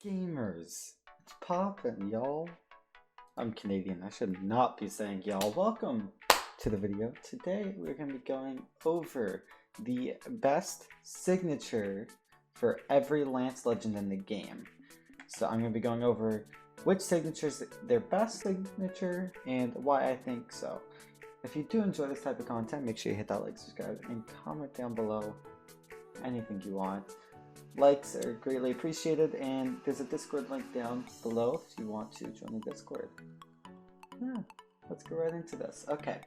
Gamers, it's poppin', y'all. I'm Canadian, I should not be saying y'all. Welcome to the video. Today we're going to be going over the best signature for every Lance Legend in the game. So I'm going to be going over which signature is their best signature and why I think so. If you do enjoy this type of content, make sure you hit that like, subscribe, and comment down below anything you want. Likes are greatly appreciated, and there's a Discord link down below if you want to join the Discord. Yeah, let's go right into this. Okay,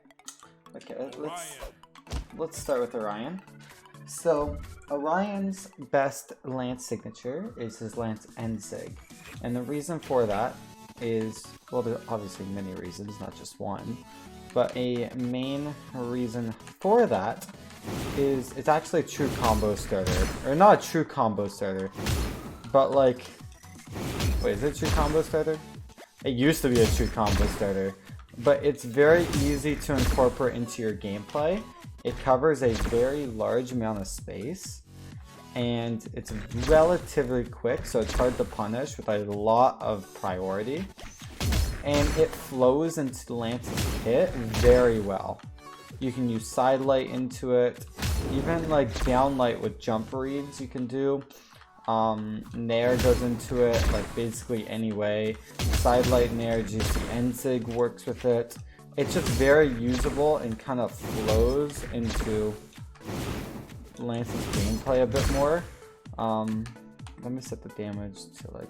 let's start with Orion. So Orion's best Lance signature is his Lance Ensig, and the reason for that is, well, there's obviously many reasons, not just one, but a main reason for that is it's actually a true combo starter, or not a true combo starter, but like, wait, is it a true combo starter? It used to be a true combo starter, but it's very easy to incorporate into your gameplay. It covers a very large amount of space, and it's relatively quick, so it's hard to punish with a lot of priority, and it flows into the Lance's kit very well. You can use side light into it, even like downlight with jump reads you can do. Nair goes into it like basically any way. Side light Nair GC Ensig works with it. It's just very usable and kind of flows into Lance's gameplay a bit more. Let me set the damage to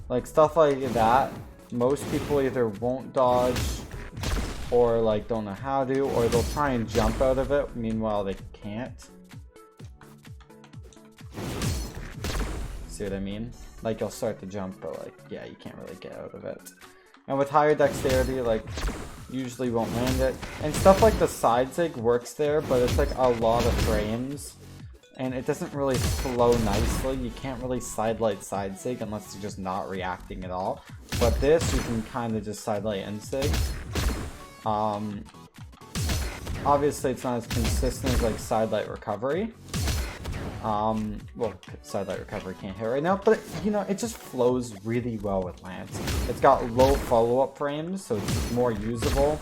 like stuff like that. Most people either won't dodge, or like don't know how to, or they'll try and jump out of it, meanwhile they can't. See what I mean? Like you'll start to jump, but like, yeah, you can't really get out of it. And with higher dexterity, like, usually won't land it. And stuff like the side sig works there, but it's like a lot of frames, and it doesn't really flow nicely. You can't really sidelight side sig unless you're just not reacting at all. But this, you can kind of just sidelight end sig. Obviously it's not as consistent as like sidelight recovery. Well, sidelight recovery can't hit right now, but you know, it just flows really well with Lance. It's got low follow-up frames, so it's more usable,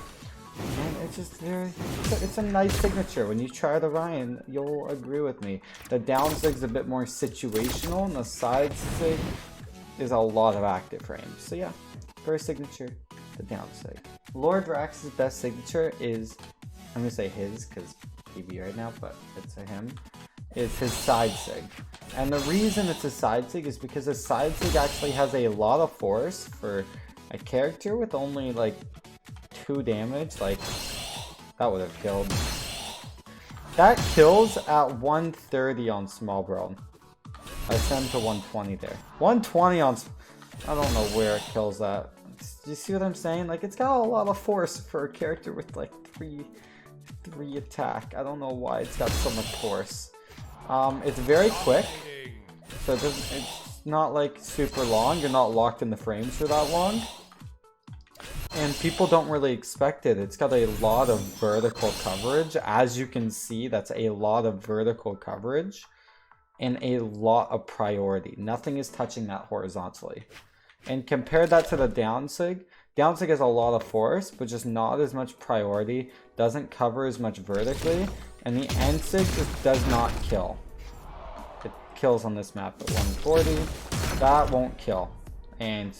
and it's just it's a nice signature. When you try the Orion, you'll agree with me. The down sig's a bit more situational, and the side sig is a lot of active frames. So yeah, first signature, the down sig. Lord Rax's best signature is, I'm gonna say his because PB right now, but it's a him, is his side sig. And the reason it's a side sig is because his side sig actually has a lot of force for a character with only like 2 damage. Like, that would have killed. That kills at 130 on Small Brawl. I sent him to 120 there. 120 on, I don't know where it kills that. Do you see what I'm saying? Like, it's got a lot of force for a character with like three attack. I don't know why it's got so much force. It's very quick, so it's not like super long. You're not locked in the frames for that long, and people don't really expect it. It's got a lot of vertical coverage. As you can see, that's a lot of vertical coverage and a lot of priority. Nothing is touching that horizontally. And compare that to the downsig. Downsig has a lot of force, but just not as much priority, doesn't cover as much vertically, and the Ensig just does not kill. It kills on this map at 140. That won't kill. And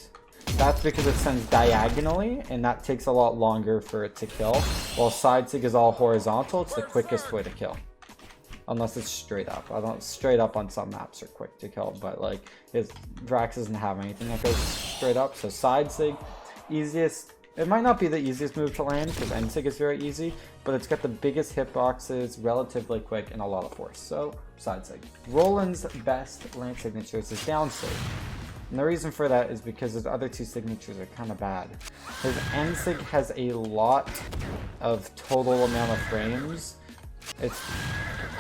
that's because it sends diagonally, and that takes a lot longer for it to kill. While side sig is all horizontal, it's the quickest way to kill. Unless it's straight up. I don't, straight up on some maps are quick to kill, but like Drax doesn't have anything that goes straight up. So side sig, easiest. It might not be the easiest move to land because Ensig is very easy, but it's got the biggest hitboxes, relatively quick, and a lot of force. So side sig. Roland's best Lance signatures is down sig. And the reason for that is because his other 2 signatures are kind of bad. His Ensig has a lot of total amount of frames. It's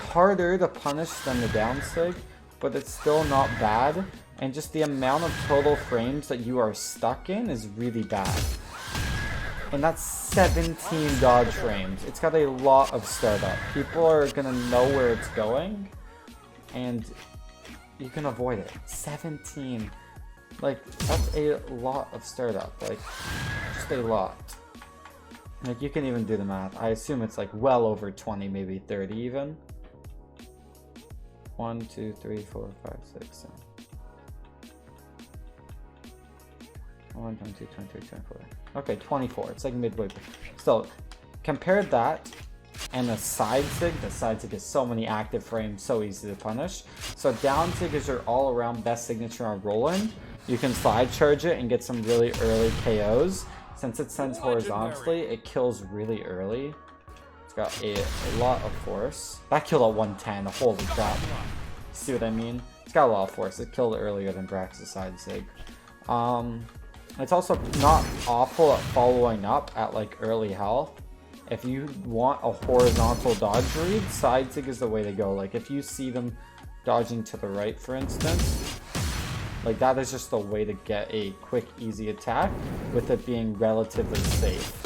harder to punish than the down sig, but it's still not bad, and just the amount of total frames that you are stuck in is really bad. And that's 17 dodge frames. It's got a lot of startup. People are gonna know where it's going, and you can avoid it. 17. Like, that's a lot of startup. Like, just a lot. Like, you can even do the math. I assume it's like well over 20, maybe 30 even. 1, 2, 3, 4, 5, 6, 7. 1, 22, 23, 24. Okay, 24. It's like midway. Still, compare that and a side sig. The side sig has so many active frames, so easy to punish. So down sig is your all-around best signature on roll-in. You can slide charge it and get some really early KOs. Since it sends horizontally, it kills really early. It's got a lot of force. That killed at 110. Holy crap. See what I mean? It's got a lot of force. It killed earlier than Brax's side sig. It's also not awful at following up at like early health. If you want a horizontal dodge read, side sig is the way to go. Like if you see them dodging to the right, for instance, like that is just a way to get a quick, easy attack with it being relatively safe.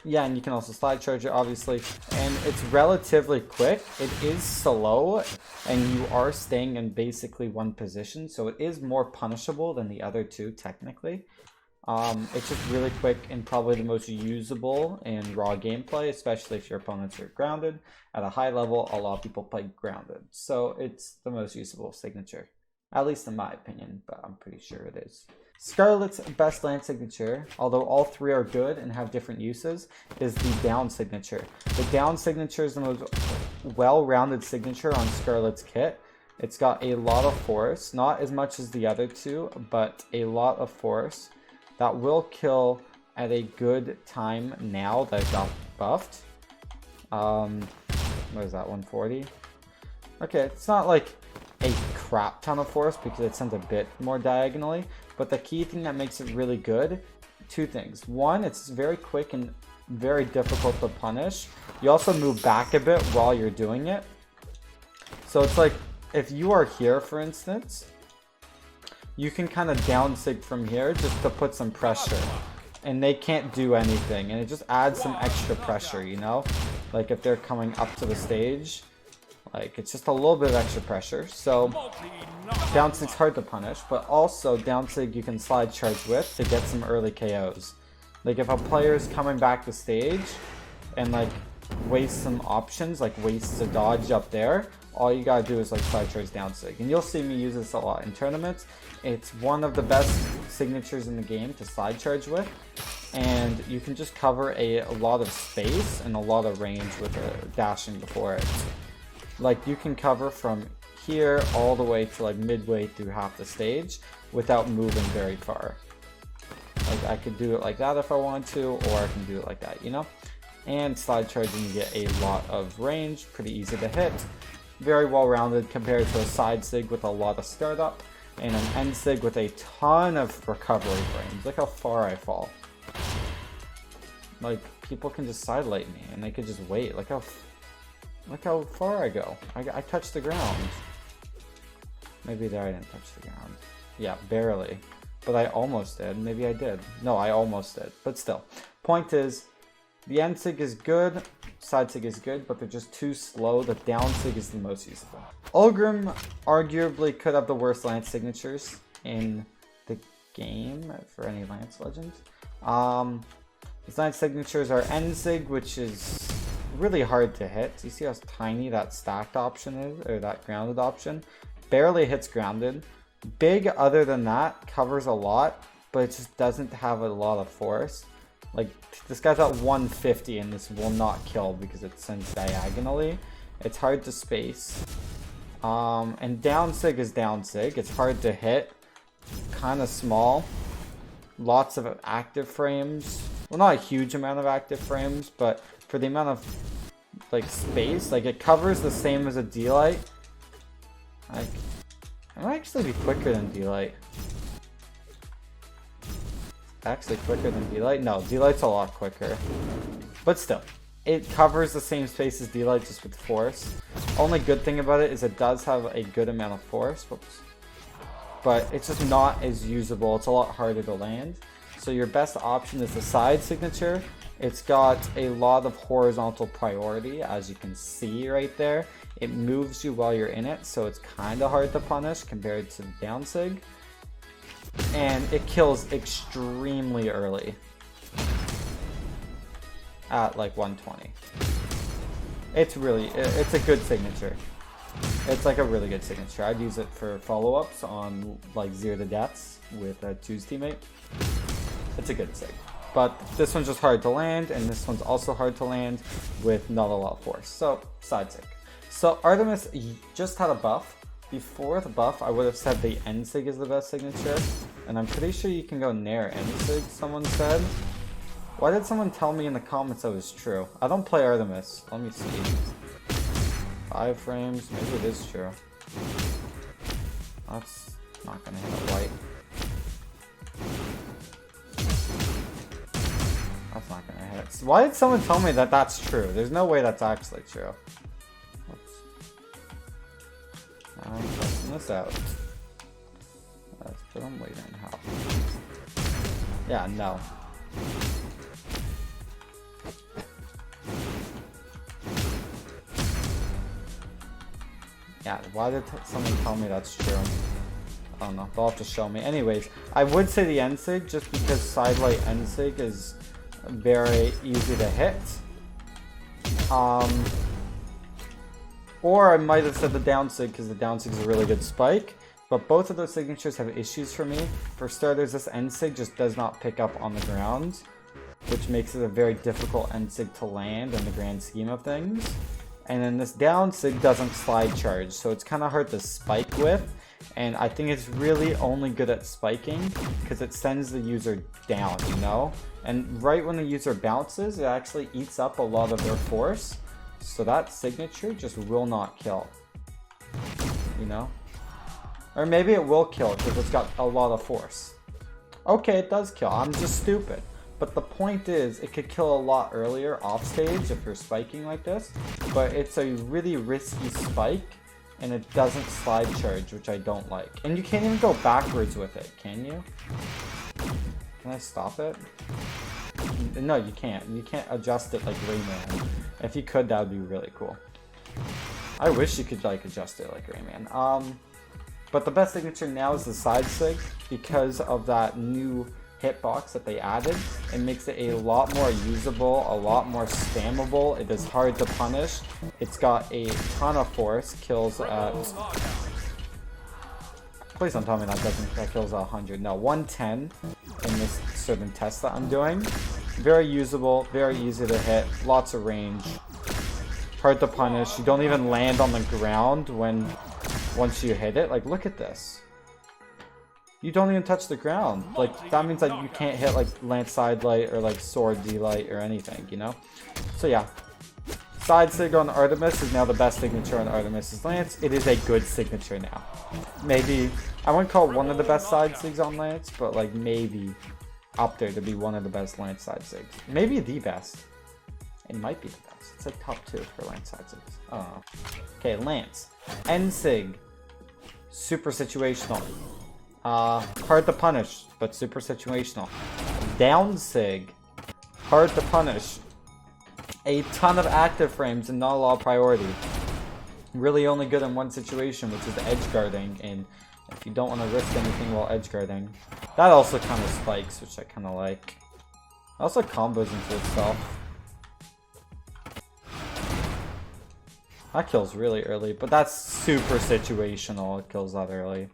Yeah, and you can also slide charge it, obviously, and it's relatively quick. It is slow, and you are staying in basically one position, so it is more punishable than the other two, technically. It's just really quick and probably the most usable in raw gameplay, especially if your opponents are grounded. At a high level, a lot of people play grounded, so it's the most usable signature. At least in my opinion, but I'm pretty sure it is. Scarlett's best land signature, although all three are good and have different uses, is the down signature. The down signature is the most well-rounded signature on Scarlett's kit. It's got a lot of force, not as much as the other two, but a lot of force that will kill at a good time now that it got buffed. What is that, 140? Okay, it's not like a crap ton of force because it sends a bit more diagonally, but the key thing that makes it really good, two things. One, it's very quick and very difficult to punish. You also move back a bit while you're doing it. So it's like, if you are here, for instance, you can kind of down sig from here just to put some pressure. And they can't do anything, and it just adds some extra pressure, you know? Like if they're coming up to the stage, like it's just a little bit of extra pressure. So down sig's hard to punish, but also down sig you can slide charge with to get some early KOs. Like if a player is coming back to stage and like waste some options, like waste a dodge up there, all you gotta do is like slide charge down sig. And you'll see me use this a lot in tournaments. It's one of the best signatures in the game to slide charge with. And you can just cover a lot of space and a lot of range with dashing before it. Like you can cover from here all the way to like midway through half the stage without moving very far. Like I could do it like that if I want to, or I can do it like that, you know? And slide charging, you get a lot of range, pretty easy to hit. Very well rounded compared to a side sig with a lot of startup, and an end sig with a ton of recovery frames. Look how far I fall. Like people can just side light me and they could just wait. Look how far I go. I touched the ground. Maybe there I didn't touch the ground. Yeah, barely. But I almost did. Maybe I did. No, I almost did. But still. Point is, the end sig is good, side sig is good, but they're just too slow. The down sig is the most useful. Ulgrim arguably could have the worst Lance signatures in the game for any Lance Legends. His Lance signatures are end sig, which is really hard to hit. You see how tiny that stacked option is, or that grounded option? Barely hits grounded. Big, other than that, covers a lot, but it just doesn't have a lot of force. Like, this guy's at 150 and this will not kill because it sends diagonally. It's hard to space. And down sig is down sig. It's hard to hit. Kind of small. Lots of active frames. Well, not a huge amount of active frames, but for the amount of like space, like it covers the same as a D-Light. Like, it might actually be quicker than D-Light. Actually quicker than D-Light? No, D-Light's a lot quicker. But still, it covers the same space as D-Light just with force. Only good thing about it is it does have a good amount of force. Whoops. But it's just not as usable. It's a lot harder to land. So your best option is the side signature. It's got a lot of horizontal priority, as you can see right there. It moves you while you're in it, so it's kind of hard to punish compared to down sig. And it kills extremely early at like 120. It's a good signature. It's like a really good signature. I'd use it for follow-ups on like 0 to deaths with a 2's teammate. It's a good sig. But this one's just hard to land, and this one's also hard to land with not a lot of force. So, side sig. So, Artemis just had a buff. Before the buff, I would have said the end sig is the best signature. And I'm pretty sure you can go nair end sig, someone said. Why did someone tell me in the comments that was true? I don't play Artemis. Let me see. 5 frames, maybe it is true. That's not gonna hit a white. That's not gonna hit. Why did someone tell me that that's true? There's no way that's actually true. Oops. I'm testing this out. Let's put them later in how. Yeah, no. Yeah, why did someone tell me that's true? I don't know, they'll have to show me. Anyways, I would say the end sig just because sidelight end sig is very easy to hit. Or I might have said the down sig because the down sig is a really good spike. But both of those signatures have issues for me. For starters, this end sig just does not pick up on the ground, which makes it a very difficult end sig to land in the grand scheme of things. And then this down sig doesn't slide charge, so it's kind of hard to spike with. And I think it's really only good at spiking because it sends the user down, you know? And right when the user bounces, it actually eats up a lot of their force. So that signature just will not kill, you know? Or maybe it will kill because it's got a lot of force. Okay, it does kill. I'm just stupid. But the point is, it could kill a lot earlier off stage if you're spiking like this. But it's a really risky spike, and it doesn't slide charge, which I don't like. And you can't even go backwards with it, can you? Can I stop it? No, you can't. You can't adjust it like Rayman. If you could, that would be really cool. I wish you could like adjust it like Rayman. But the best signature now is the side sig because of that new hitbox that they added. It makes it a lot more usable, a lot more spammable. It is hard to punish. It's got a ton of force. Kills at... Please don't tell me that kills at 100. No, 110 in this certain test that I'm doing. Very usable, very easy to hit, lots of range. Hard to punish. You don't even land on the ground once you hit it. Like, look at this. You don't even touch the ground. Like, that means that you can't hit like Lance Side Light or like Sword D-Light or anything, you know? So yeah. Side sig on Artemis is now the best signature on Artemis's Lance. It is a good signature now. Maybe, I wouldn't call it one of the best side sigs on Lance, but like maybe up there to be one of the best Lance side sigs. Maybe the best. It might be the best. It's like top 2 for Lance side sigs. I don't know. Okay, Lance. End sig. Super situational. Hard to punish, but super situational. Down sig. Hard to punish. A ton of active frames and not a lot of priority. Really only good in one situation, which is edge guarding, and if you don't want to risk anything while edge guarding. That also kind of spikes, which I kind of like. Also combos into itself. That kills really early, but that's super situational. It kills that early.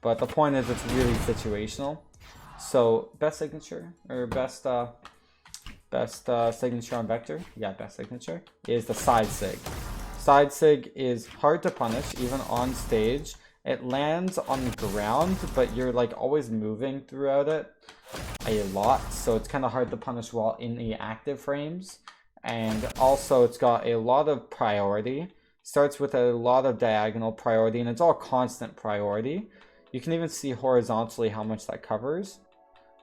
But the point is, it's really situational. So, best signature, or best signature on Vector, yeah, best signature, is the side sig. Side sig is hard to punish, even on stage. It lands on the ground, but you're like always moving throughout it a lot, so it's kind of hard to punish while in the active frames. And also, it's got a lot of priority. Starts with a lot of diagonal priority, and it's all constant priority. You can even see horizontally how much that covers.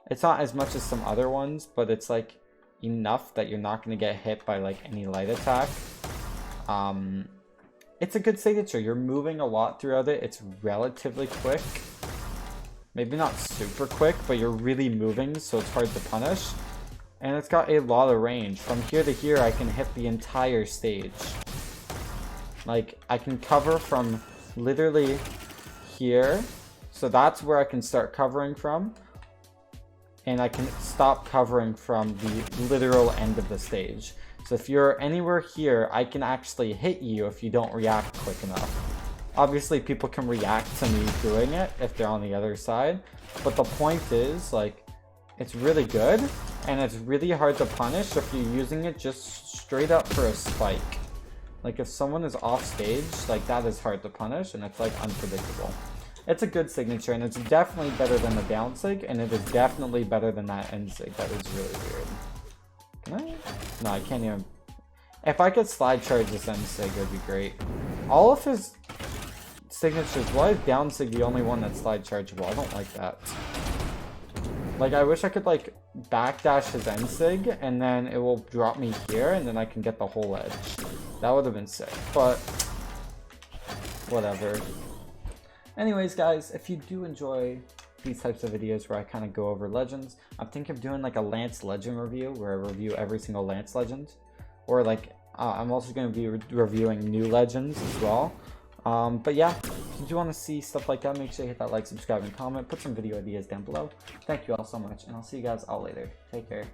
It's not as much as some other ones, but it's like enough that you're not going to get hit by like any light attack. It's a good signature. You're moving a lot throughout it. It's relatively quick. Maybe not super quick, but you're really moving, so it's hard to punish. And it's got a lot of range. From here to here, I can hit the entire stage. Like, I can cover from literally here. So that's where I can start covering from. And I can stop covering from the literal end of the stage. So if you're anywhere here, I can actually hit you if you don't react quick enough. Obviously, people can react to me doing it if they're on the other side. But the point is, like, it's really good. And it's really hard to punish if you're using it just straight up for a spike. Like, if someone is off stage, like, that is hard to punish, and it's, like, unpredictable. It's a good signature, and it's definitely better than the down sig, and it is definitely better than that end sig. That is really weird. Can I? No, I can't even. If I could slide charge this end sig, it would be great. All of his signatures, why is down sig the only one that's slide chargeable? I don't like that. Like, I wish I could, like, backdash his end sig, and then it will drop me here, and then I can get the whole edge. That would have been sick, but whatever. Anyways, guys, if you do enjoy these types of videos where I kind of go over legends, I'm thinking of doing like a Lance Legend review where I review every single Lance Legend. Or like, I'm also going to be reviewing new legends as well. But yeah, if you do want to see stuff like that, make sure you hit that like, subscribe, and comment. Put some video ideas down below. Thank you all so much, and I'll see you guys all later. Take care.